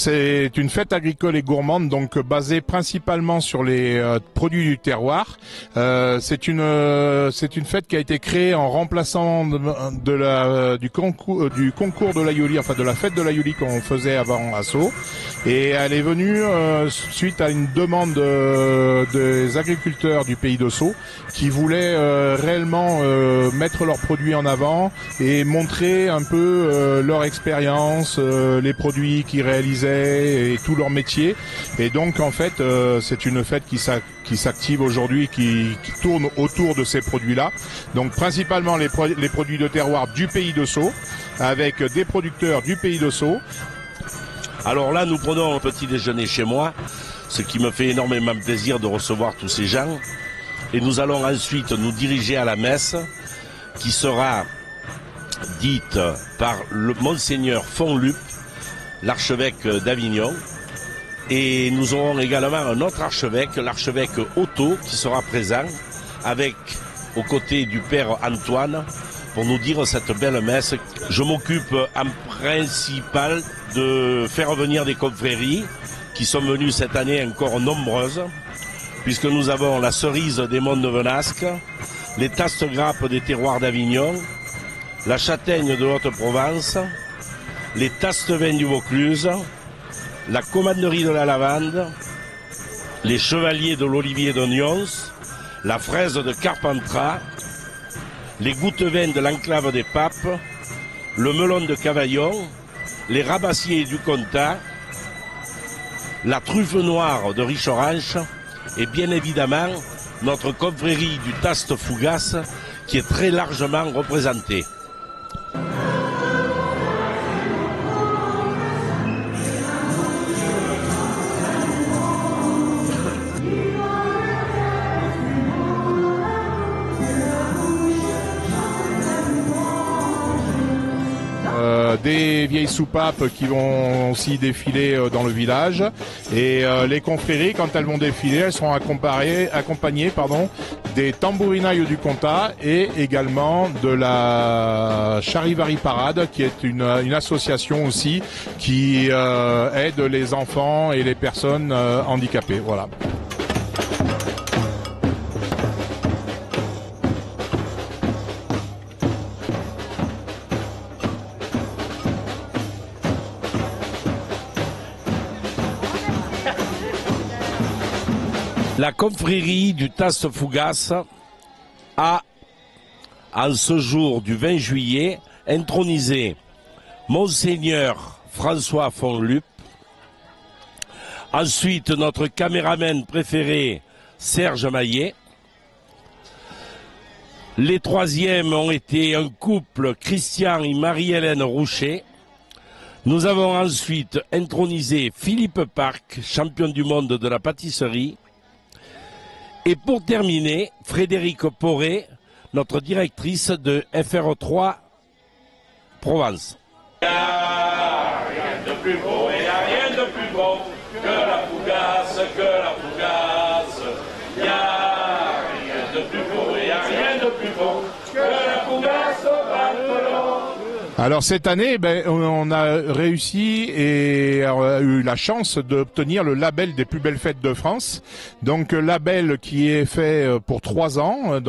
C'est une fête agricole et gourmande, donc basée principalement sur les produits du terroir. C'est une fête qui a été créée en remplaçant du concours de l'Aïoli, enfin de la fête de l'Aïoli qu'on faisait avant à Sceaux. Et elle est venue suite à une demande des agriculteurs du pays de Sceaux qui voulaient réellement mettre leurs produits en avant et montrer un peu leur expérience, les produits qu'ils réalisaient et tout leur métier. Et donc en fait c'est une fête qui s'active aujourd'hui, qui tourne autour de ces produits-là. Donc principalement les produits de terroir du pays de Sceaux, avec des producteurs du pays de Sceaux. Alors là, nous prenons un petit déjeuner chez moi, ce qui me fait énormément plaisir de recevoir tous ces gens. Et nous allons ensuite nous diriger à la messe, qui sera dite par le Monseigneur Fonlup, l'archevêque d'Avignon. Et nous aurons également un autre archevêque, l'archevêque Otto, qui sera présent, avec, aux côtés du père Antoine, pour nous dire cette belle messe. Je m'occupe en principal de faire venir des confréries qui sont venues cette année encore nombreuses, puisque nous avons la cerise des monts de Venasque, les tastes-grappes des terroirs d'Avignon, la châtaigne de Haute-Provence, les tastes-vins du Vaucluse, la commanderie de la lavande, les chevaliers de l'olivier de Nyons, la fraise de Carpentras, les gouttes-vins de l'enclave des Papes, le melon de Cavaillon, les rabassiers du Comtat, la truffe noire de Richoranche et bien évidemment notre confrérie du Taste Fougasse qui est très largement représentée. Des vieilles soupapes qui vont aussi défiler dans le village, et les confréries, quand elles vont défiler, elles seront accompagnées des tambourinailles du Comtat et également de la Charivari Parade, qui est une association aussi qui aide les enfants et les personnes handicapées. Voilà. La confrérie du Taste Fougasse a, en ce jour du 20 juillet, intronisé Monseigneur François Fonlup, ensuite notre caméraman préféré Serge Maillet. Les troisièmes ont été un couple, Christian et Marie-Hélène Rouchet. Nous avons ensuite intronisé Philippe Parc, champion du monde de la pâtisserie. Et pour terminer, Frédéric Poré, notre directrice de FR3 Provence. Il n'y a rien de plus beau et il n'y a rien de plus beau que la Fougasse, Il n'y a rien de plus beau et il n'y a rien de plus beau que la Fougasse au Barthelon. Alors cette année, on a réussi et a eu la chance d'obtenir le label des plus belles fêtes de France. Donc label qui est fait pour 3 ans,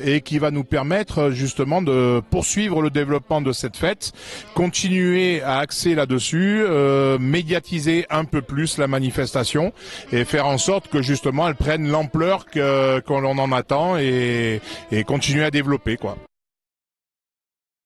et qui va nous permettre justement de poursuivre le développement de cette fête, continuer à axer là-dessus, médiatiser un peu plus la manifestation et faire en sorte que justement elle prenne l'ampleur qu'on en attend et continuer à développer, quoi.